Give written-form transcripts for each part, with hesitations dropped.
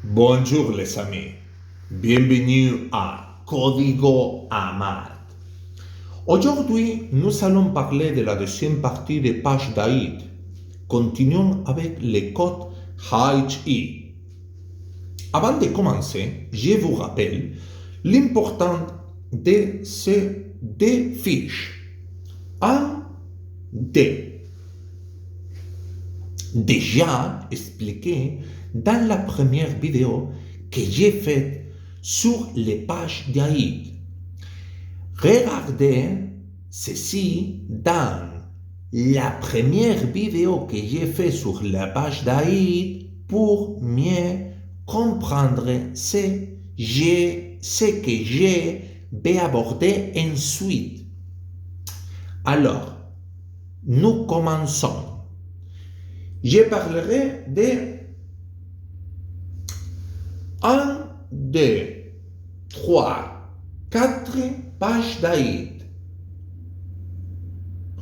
Bonjour les amis, bienvenue à Código Amat. Aujourd'hui, nous allons parler de la deuxième partie des pages d'Aïd. Continuons avec les codes HI. Avant de commencer, je vous rappelle l'important de ces deux fiches. 1D. Déjà expliqué dans la première vidéo que j'ai faite sur les pages d'Aïd. Regardez ceci dans la première vidéo que j'ai faite sur la page d'Aïd pour mieux comprendre ce que je vais aborder ensuite. Alors, nous commençons. Je parlerai de 1, 2, 3, 4 pages d'Aïd.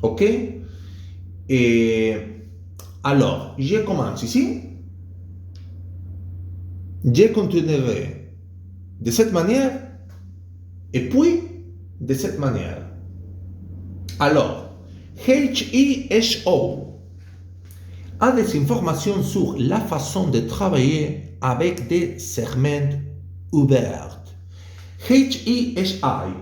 Ok? Et alors, je commence ici. Je continuerai de cette manière et puis de cette manière. Alors, HISO a des informations sur la façon de travailler avec des segments ouverts. HISI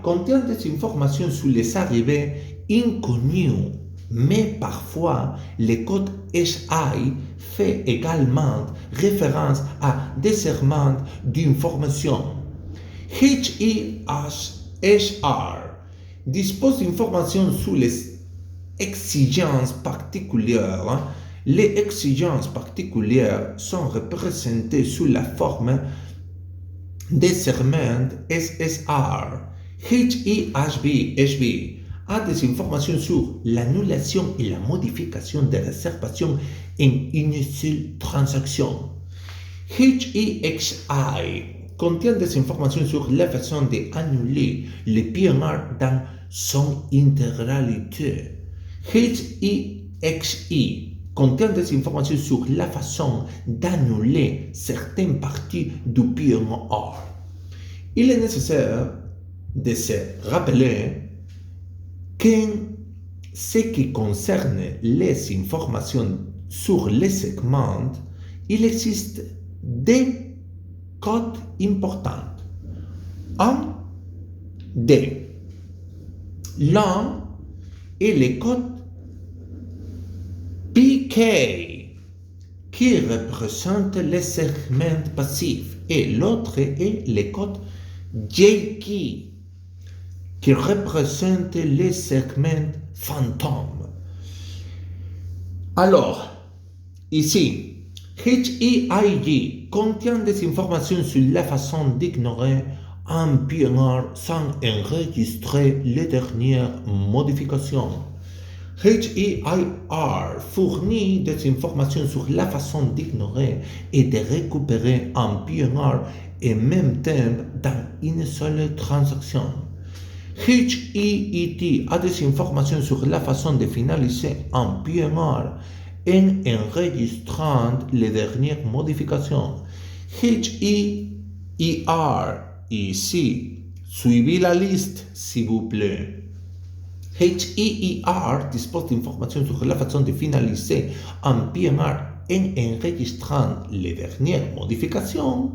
contient des informations sur les arrivées inconnues, mais parfois le code SI fait également référence à des segments d'information. HISR dispose d'informations sur les exigences particulières. Les exigences particulières sont représentées sous la forme des segments SSR. HIHB a des informations sur l'annulation et la modification des réservations en une seule transaction. HIXI contient des informations sur la façon d'annuler le PNR dans son intégralité. HIXI contient des informations sur la façon d'annuler certaines parties du PNR. Il est nécessaire de se rappeler qu'en ce qui concerne les informations sur les segments, il existe des codes importants. 1D. L'un est le code PK qui représente les segments passifs et l'autre est le code JK qui représente les segments fantômes. Alors, ici, HIIG contient des informations sur la façon d'ignorer un PNR sans enregistrer les dernières modifications. HIIR fournit des informations sur la façon d'ignorer et de récupérer un PNR en même temps dans une seule transaction. HIIT a des informations sur la façon de finaliser un PNR en enregistrant les dernières modifications. HIIR, ici, suivez la liste s'il vous plaît. HIIR dispose d'informations sur la façon de finaliser un PNR en enregistrant les dernières modifications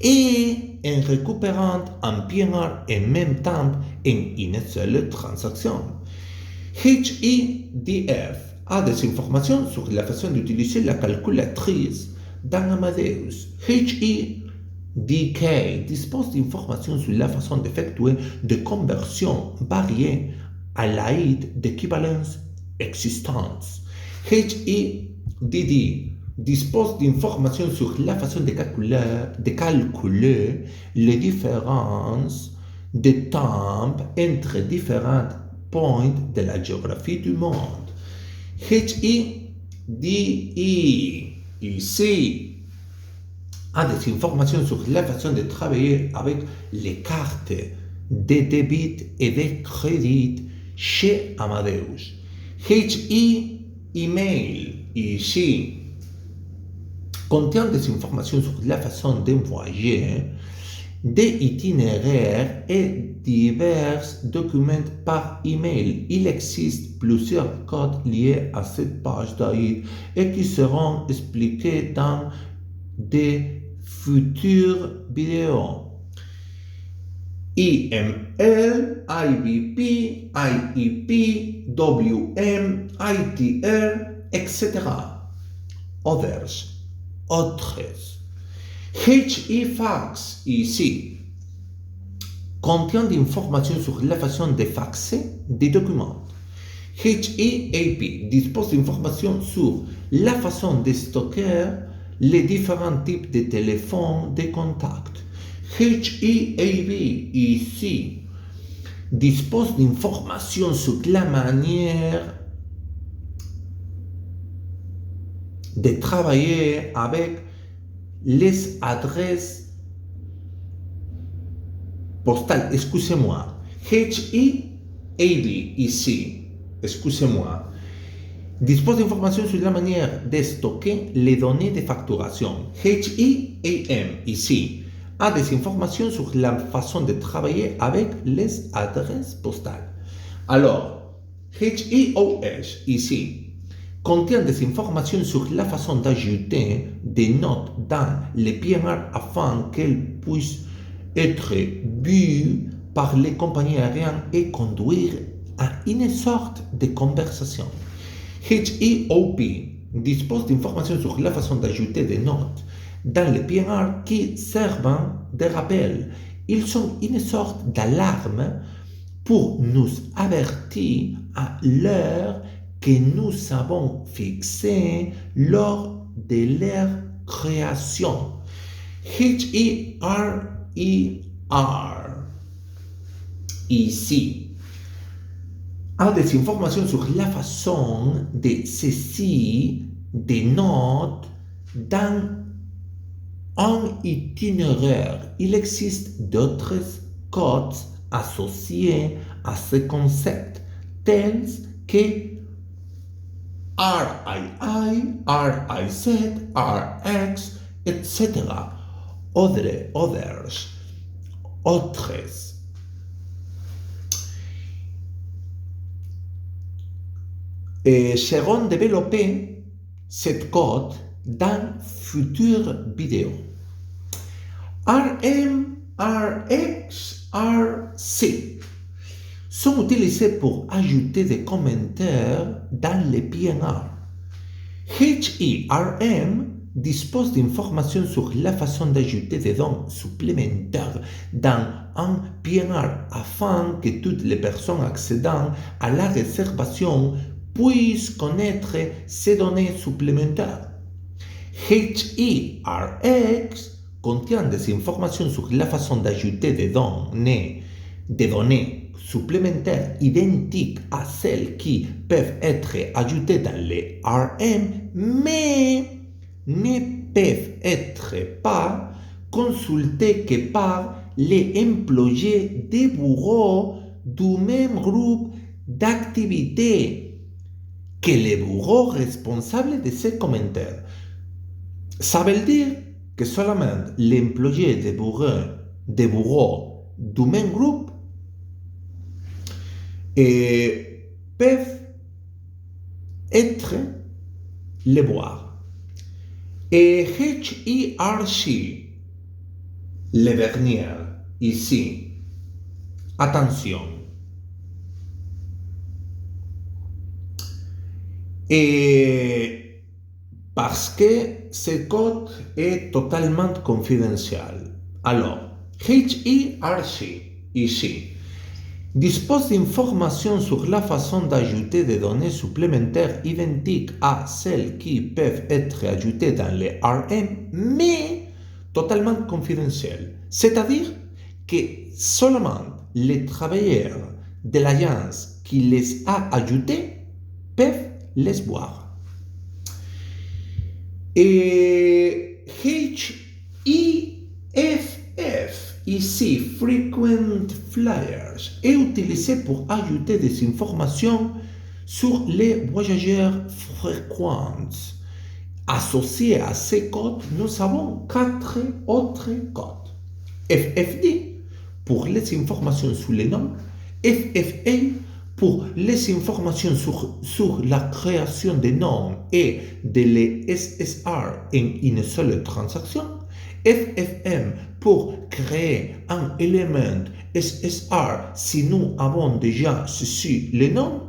et en récupérant un PNR en même temps en une seule transaction. HIDF a des informations sur la façon d'utiliser la calculatrice dans Amadeus. HIDK dispose d'informations sur la façon d'effectuer des conversions variées à l'aide d'équivalences existantes. HIDD dispose d'informations sur la façon de calculer les différences de temps entre différents points de la géographie du monde. HIDI, ici, a des informations sur la façon de travailler avec les cartes de débit et de crédit chez Amadeus. HI Email, ici, contient des informations sur la façon d'envoyer des itinéraires et divers documents par email. Il existe plusieurs codes liés à cette page d'AID et qui seront expliqués dans des futures vidéos. IML, IBP, IEP, WM, ITR, etc. Others, autres. HEFAX ici contient des informations sur la façon de faxer des documents. HEAP dispose d'informations sur la façon de stocker les différents types de téléphones de contact. HEAB ici dispose d'informations sur la manière de travailler avec les adresses postales. Excusez-moi. HEAB ici, excusez-moi, dispose d'informations sur la manière de stocker les données de facturation. HEAM ici a des informations sur la façon de travailler avec les adresses postales. Alors, HEOS ici contient des informations sur la façon d'ajouter des notes dans les PNR afin qu'elles puissent être vues par les compagnies aériennes et conduire à une sorte de conversation. HEOP dispose d'informations sur la façon d'ajouter des notes dans les PNR qui servent de rappel. Ils sont une sorte d'alarme pour nous avertir à l'heure que nous avons fixée lors de leur création. HERER ici a des informations sur la façon de saisir des notes dans un itinéraire. Il existe d'autres codes associés à ce concept, tels que RII, RIZ, RX, etc. Others. Seront développés cette code dans futures vidéos. RM, RX, RC sont utilisés pour ajouter des commentaires dans les PNR. HERM dispose d'informations sur la façon d'ajouter des données supplémentaires dans un PNR afin que toutes les personnes accédant à la réservation puissent connaître ces données supplémentaires. HERX contient des informations sur la façon d'ajouter des données supplémentaires identiques à celles qui peuvent être ajoutées dans les RM, mais ne peuvent être pas consultées que par les employés des bureaux du même groupe d'activités que le bureau responsable de ces commentaires. Ça veut dire que seulement les employés des bureaux du même groupe peuvent être les voir. Et HERC, le dernier, ici, attention. Et parce que ce code est totalement confidentiel. Alors, HERC, ici, dispose d'informations sur la façon d'ajouter des données supplémentaires identiques à celles qui peuvent être ajoutées dans les RM, mais totalement confidentielles. C'est-à-dire que seulement les travailleurs de l'agence qui les a ajoutées peuvent les voir. Et HEFF, ici, Frequent Flyers, est utilisé pour ajouter des informations sur les voyageurs fréquents Associés à ces codes, nous avons 4 autres codes. FFD pour les informations sur les noms, FFA pour les informations sur la création des noms et de les SSR en une seule transaction, FFM pour créer un élément SSR si nous avons déjà ceci les noms,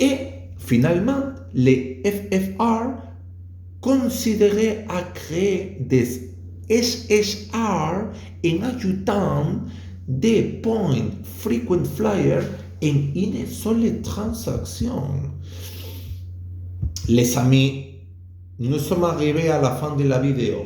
et finalement les FFR considérés à créer des SSR en ajoutant des points frequent flyer en une seule transaction. Les amis, nous sommes arrivés à la fin de la vidéo.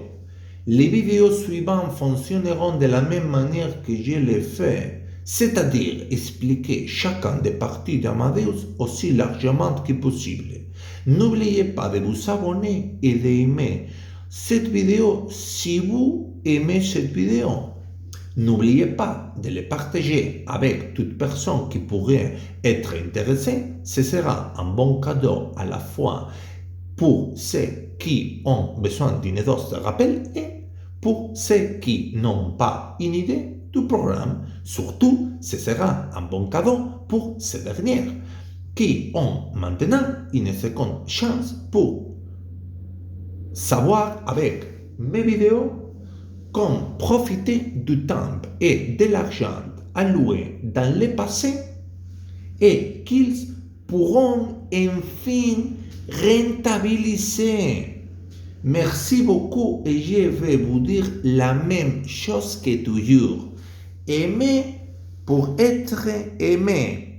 Les vidéos suivantes fonctionneront de la même manière que je l'ai fait, c'est-à-dire expliquer chacun des parties d'Amadeus aussi largement que possible. N'oubliez pas de vous abonner et d'aimer cette vidéo si vous aimez cette vidéo. N'oubliez pas de le partager avec toute personne qui pourrait être intéressée. Ce sera un bon cadeau à la fois pour ceux qui ont besoin d'une dose de rappel et pour ceux qui n'ont pas une idée du programme. Surtout, ce sera un bon cadeau pour ces dernières qui ont maintenant une seconde chance pour savoir avec mes vidéos comment profiter du temps et de l'argent alloué dans le passé et qu'ils pourront enfin rentabiliser. Merci beaucoup et je vais vous dire la même chose que toujours. Aimer pour être aimé.